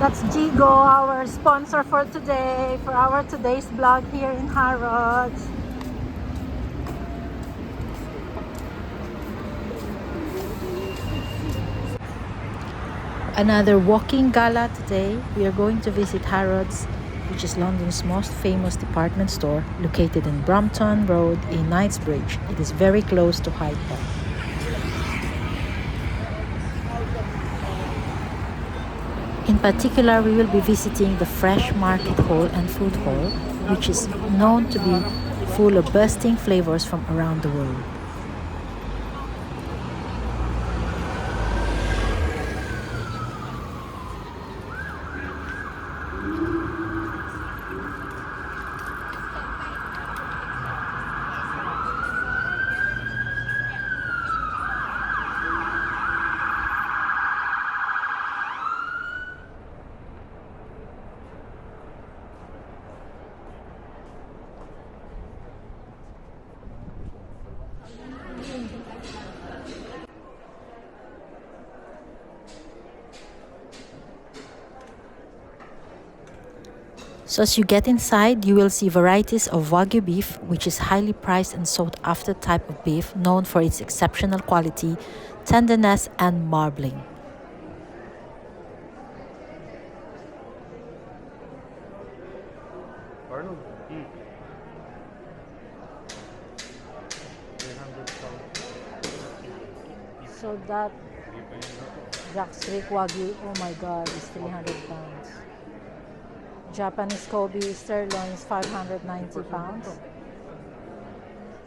That's Jigo, our sponsor for today, for our today's vlog here in Harrods. Another walking gala today. We are going to visit Harrods, which is London's most famous department store, located in Brompton Road in Knightsbridge. It is very close to Hyde Park. In particular, we will be visiting the Fresh Market Hall and Food Hall, which is known to be full of bursting flavors from around the world. So as you get inside, you will see varieties of Wagyu beef, which is highly prized and sought after type of beef known for its exceptional quality, tenderness, and marbling. So that Jack's Wagyu, oh my god, is 300 pounds. Japanese Kobe sirloin is 590 pounds.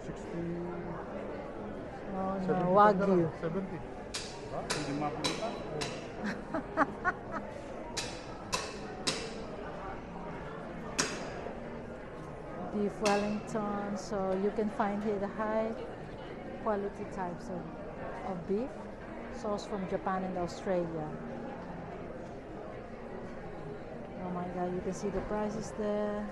60. Oh no, Wagyu. 70. Beef Wellington, so you can find here the high quality types of beef sourced from Japan and Australia. Oh my god, you can see the prices there.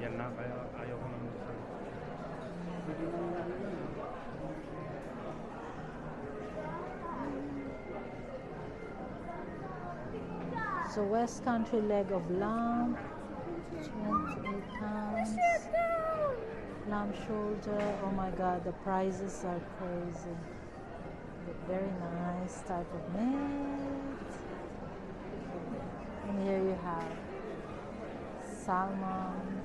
Yan na, kaya ayaw ko naman sa. So West Country leg of lamb, 28 pounds. Lamb shoulder, oh my god, the prices are crazy. But very nice type of meat. And here you have salmon,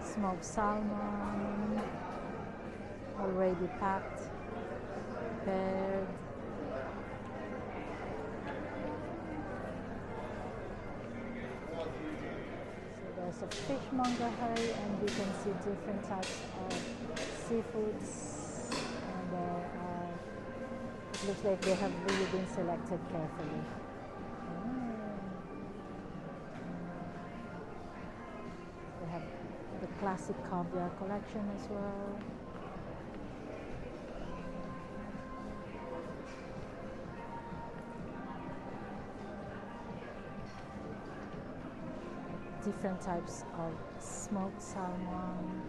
smoked salmon, already packed, prepared. So there's a fishmonger here, and you can see different types of seafoods, and it looks like they have really been selected carefully. They have the classic caviar collection as well. Different types of smoked salmon.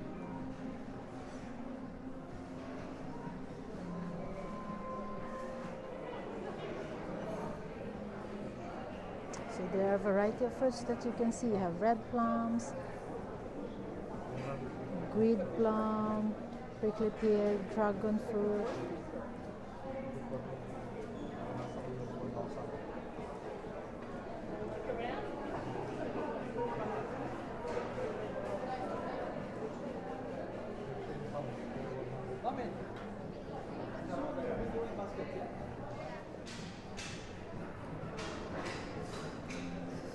So there are a variety of fruits that you can see. You have red plums, green plum, prickly pear, dragon fruit.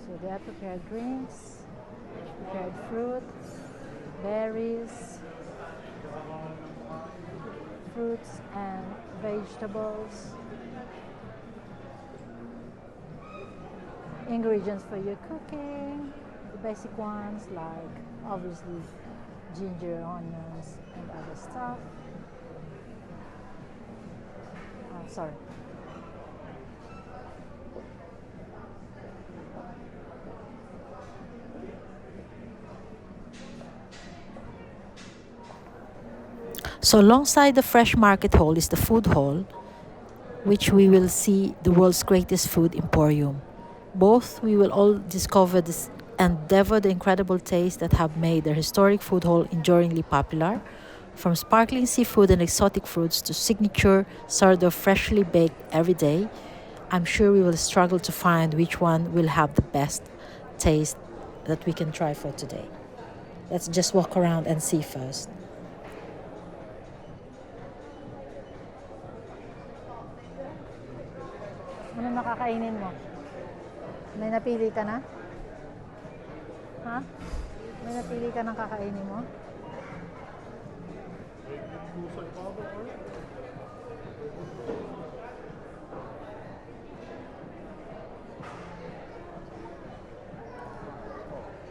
So they have prepared drinks. prepared fruit, berries, fruits and vegetables, ingredients for your cooking, the basic ones like obviously ginger, onions, and other stuff. Sorry. So alongside the fresh market hall is the food hall, which we will see the world's greatest food emporium. Both we will all discover this and endeavor the incredible tastes that have made the historic food hall enduringly popular, from sparkling seafood and exotic fruits to signature sourdough freshly baked every day. I'm sure we will struggle to find which one will have the best taste that we can try for today. Let's just walk around and see first. Ano nakakainin mo? May napili ka na? Ha? May napili ka ng kakainin mo?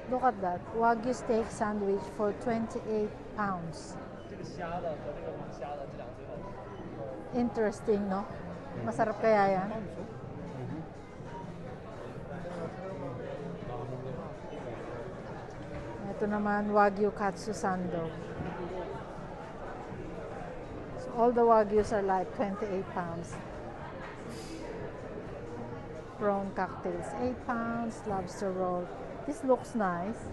Look at that. Wagyu steak sandwich for 28 pounds. Interesting, no? Masarap kaya yan? Ito naman, Wagyu Katsu Sando. So all the Wagyus are like 28 pounds. Prawn cocktails, 8 pounds. Lobster roll. This looks nice.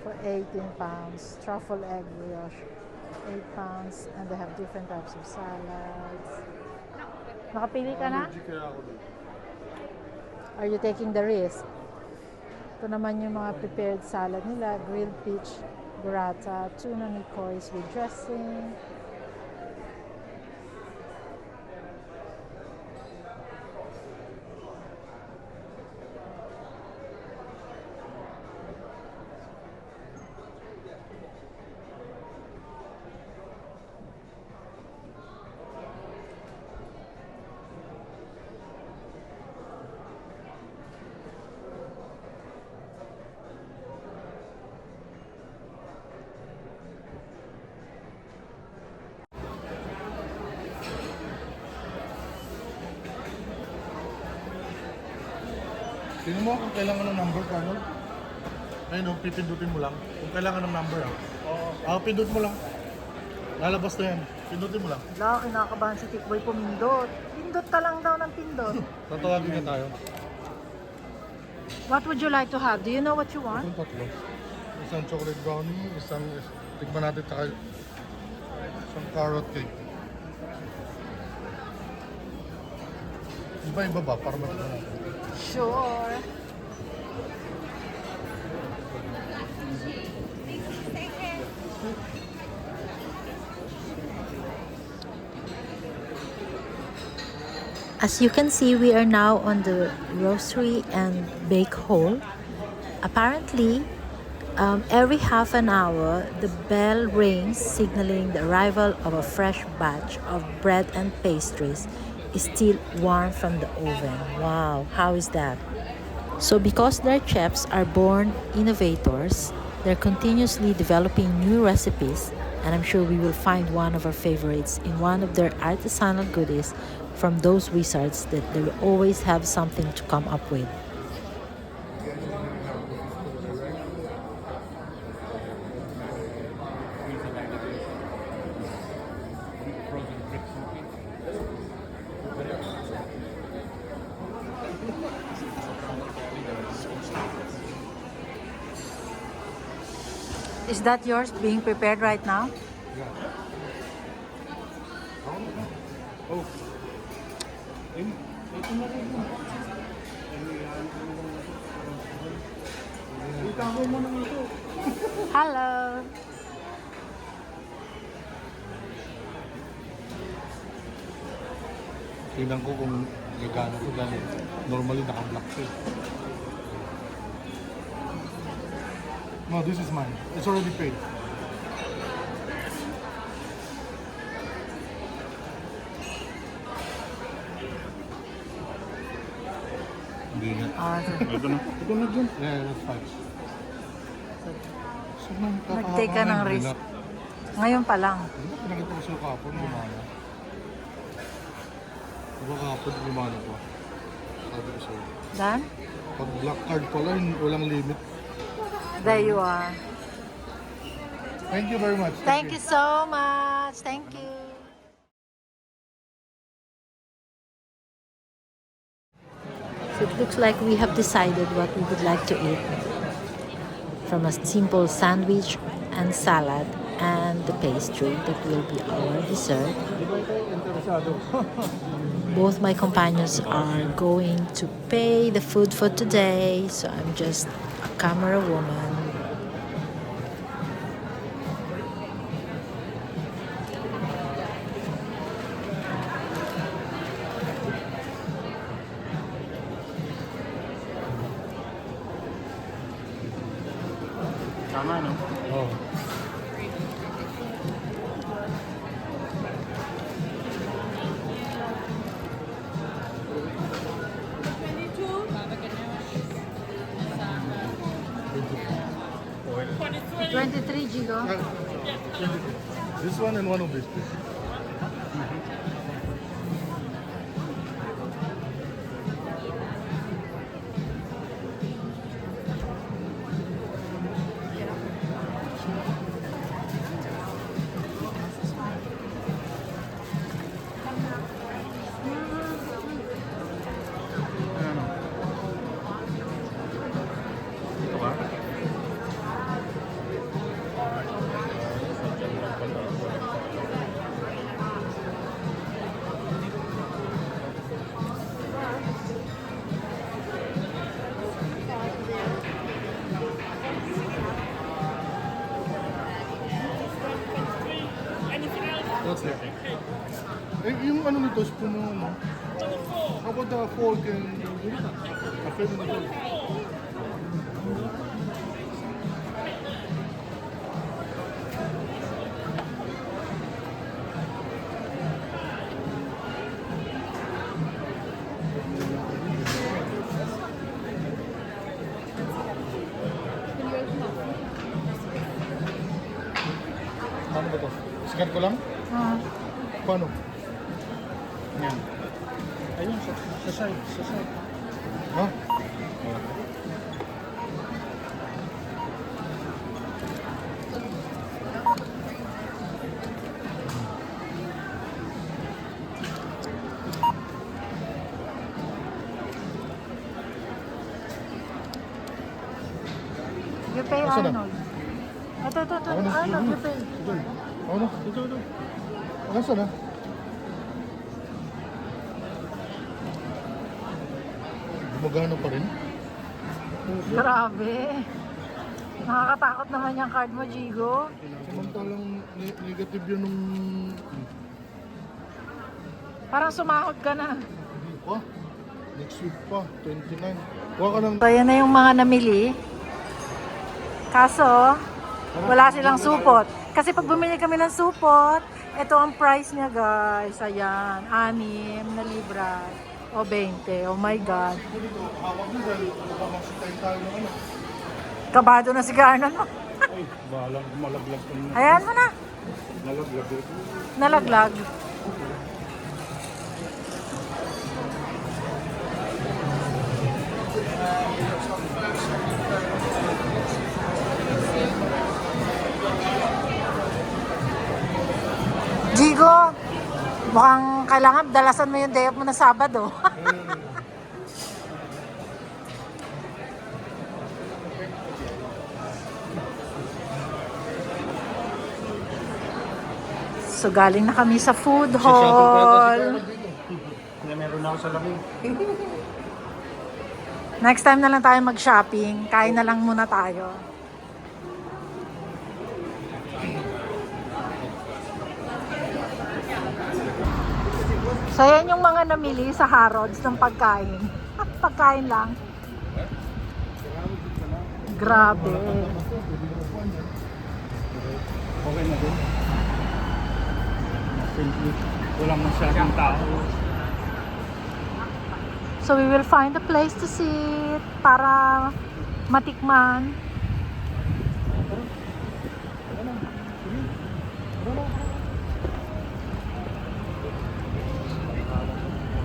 For 18 pounds. Truffle egg brioche, 8 pounds. And they have different types of salads. Nakapili ka na? Are you taking the risk? Ito naman yung mga prepared salad nila. Grilled peach, burrata, tuna nicois with dressing. Tingnan mo kung kailangan ng number, Carol. Ayun, pipindutin mo lang. Kung kailangan ng number, pindut mo lang. Lalabas na yan. Pindutin mo lang. Wala, kinakabahan si Tikboy pumindot. Pindot ka lang daw ng pindot. Tatawagin ka tayo. What would you like to have? Do you know what you want? Itong tatlo. Isang chocolate brownie, tikman natin tayo. Isang carrot cake. Iba ba? Para matikman natin. Sure. As you can see, we are now on the grocery and bake hall. Apparently, every half an hour, the bell rings signaling the arrival of a fresh batch of bread and pastries is still warm from the oven. Wow, how is that? So because their chefs are born innovators, they're continuously developing new recipes, and I'm sure we will find one of our favorites in one of their artisanal goodies from those wizards that they will always have something to come up with. Is that yours being prepared right now? Oh. Hello. Tingnan ko kung gagana ko dahil normally naka-black siya. No, this is mine. It's already paid. Hindi nga. Ito na. Ito na dyan. Yeah, that's fine. So, man, Nag-take ka ng risk. Ngayon pa lang. Di ba pinakita ko sa'yo kahapon, gumana? Di ba kahapon, gumana ko? Sabi ko sa'yo. Dan? Pag black card pala, walang limit. There you are. Thank you very much. Thank you so much. Thank you. So it looks like we have decided what we would like to eat. From a simple sandwich and salad and the pastry that will be our dessert. Both my companions are going to pay the food for today, so I'm just a camera woman. Tama, no? Oh. Oil. 23, Jigo. This one and one of these, please. Ano? Ito ka? What's that? Eh, yung ano nito, spoon mo, ano? How about the fork and... After mo nito. Paano ba to? Sikat ko lang? Paano? Yan. Ayun, sa side. Sa side. Ha? You pay Asa na? Arnold. Ito. Ako na. Arnold, you pay. Ito. Ako na. Ito. Nasa na? Gumagana pa rin? Grabe. Nakakatakot naman yung card mo, Jigo. Samantalang negative yun nung... Parang sumahod ka na. Hindi pa. Next week pa. 29. Huwag ka ng... So, yan na yung mga namili. Kaso, wala silang supot. Kasi pag bumili kami ng supot, ito ang price niya, guys. Ayan, 6 na libra. O 20. Oh my God. Hawak na dahil magsitayin tayo ng ano. Kabado na si Garnon mo. Ay, balang malaglag ko na. Ayan mo na. Nalaglag ito. Nalaglag. Jigo, mukhang kailangan dalasan mo yung day off mo na Sabado. So galing na kami sa food hall. Kaya meron ako sa laki. Next time na lang tayo mag-shopping. Kain na lang muna tayo. So yan yung mga namili sa Harrods ng pagkain. Pagkain lang. Grabe. Okay na din. Simply, walang masyadong tao. So we will find a place to sit para matikman.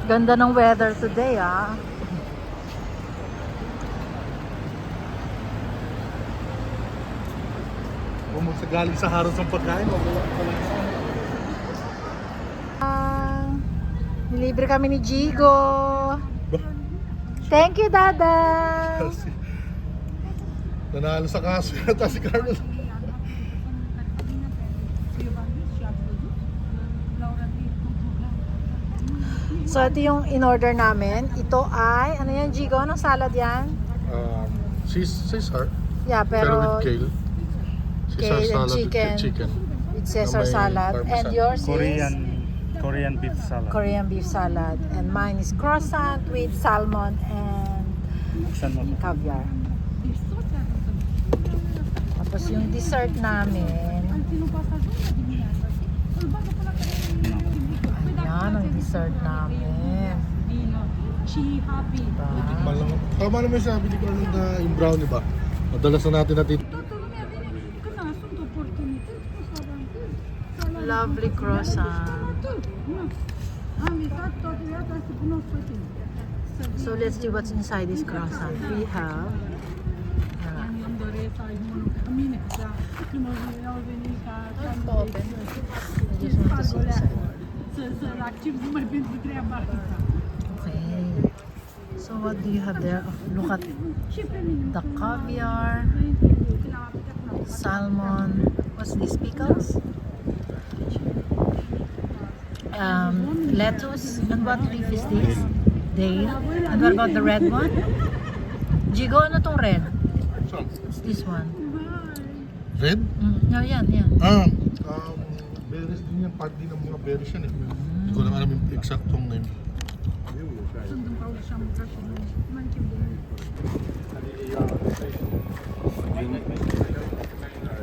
Ganda ng weather today, ah. Kung galing sa Harrods ang pagkain, Nilibre kami ni Jigo. Thank you, Dada. Nanalo sa kaso yata si Carlos. So ito yung in-order namin. Ito ay, ano yan, Jigo? Anong salad yan? Caesar. Yeah, Pero with pero kale. Caesar kale and salad chicken. with chicken. with Caesar Na may salad. And parmesan. yours is? Korean beef salad. Korean beef salad. And mine is croissant with salmon and Buksan mo. caviar. Tapos yung dessert namin, ayan ang dessert namin. Diba? Tikman lang. Tama naman yung sabi ni Carlos na yung brownie ba? Madalas na natin natin. Lovely croissant. So let's see what's inside this croissant. We have open. I just want to see inside. Okay. So what do you have there? Oh, look at the caviar, salmon. What's this? Pickles? Lettuce. And what leaf is this? Dale. And what about the red one? Jigo, ano tong red? Saan? What's this one? Red? No, yan. Berries din yan. Part din ng mga berries yan eh. Hindi ko lang alam yung exactong name.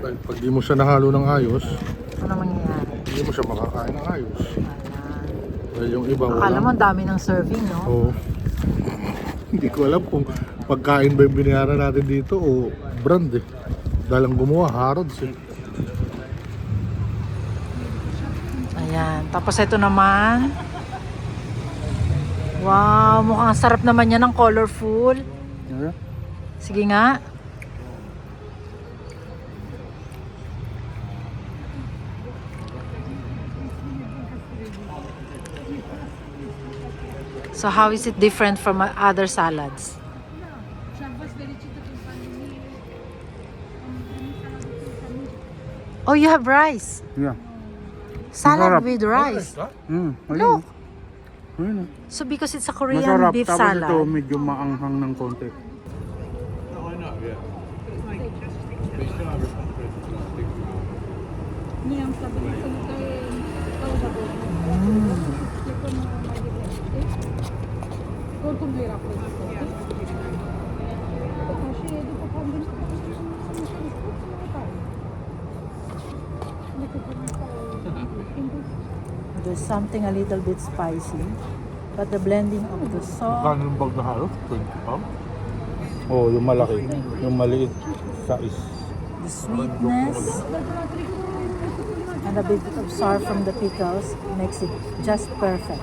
Pag di mo siya nahalo ng ayos, Ano mangyayari? hindi mo siya makakain ng ayos. Ayan. Dahil yung iba Akala mo ang dami ng serving, no? Oo. Hindi ko alam kung pagkain ba yung binayaran natin dito o brand eh. Dahil ang gumawa, Harrods eh. Ayan. Tapos ito naman. Wow, mukhang sarap naman yan ng colorful. Sige nga. So how is it different from other salads? Oh, you have rice. Yeah. Salad with rice. Look. Ayun. So because it's a Korean Masarap. beef Tapos ito salad. medyo maanghang ng konti. There's something a little bit spicy, but the blending of the salt, Kano yung bag na Harrods? 20 pounds? Oh, yung malaki. Yung maliit size. the sweetness, and a bit of sour from the pickles makes it just perfect.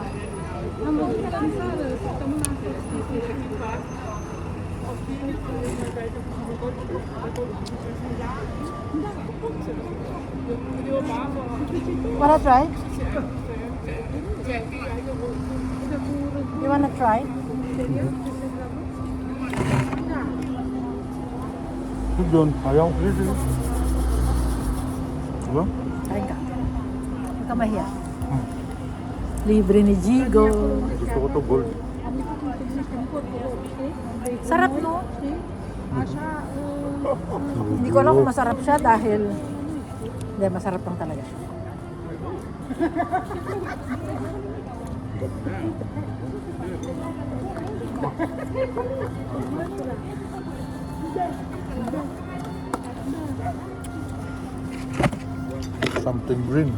Wanna try? You wanna try? Ito doon. Ayaw. Diba? Try ka. Huwag ka mahiya. Libre ni Jigo. Gusto ko to gold. Sarap, no? Hindi ko alam kung masarap siya dahil hindi, masarap lang talaga siya. something green.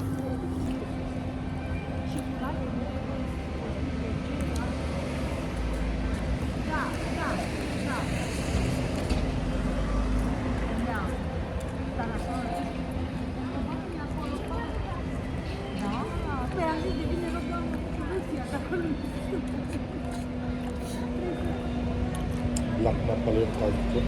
Lock na pala yung card ko.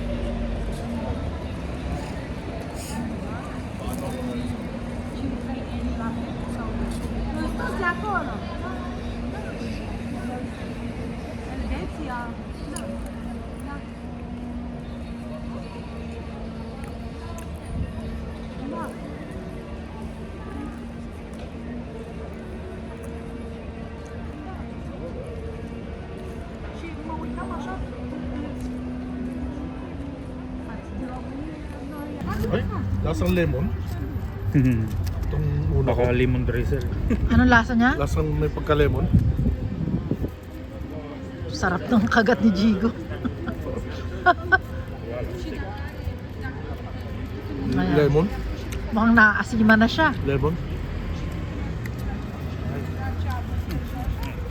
Ay, lasang lemon. Itong una ko. Baka lemon drizzle. Anong lasa niya? Lasang may pagka-lemon. Sarap ng kagat ni Jigo. Ayan. Lemon. Mukhang naaasima na siya. Lemon.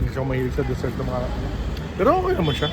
Hindi siya mahilig sa dessert ng mga... Pero okay naman siya.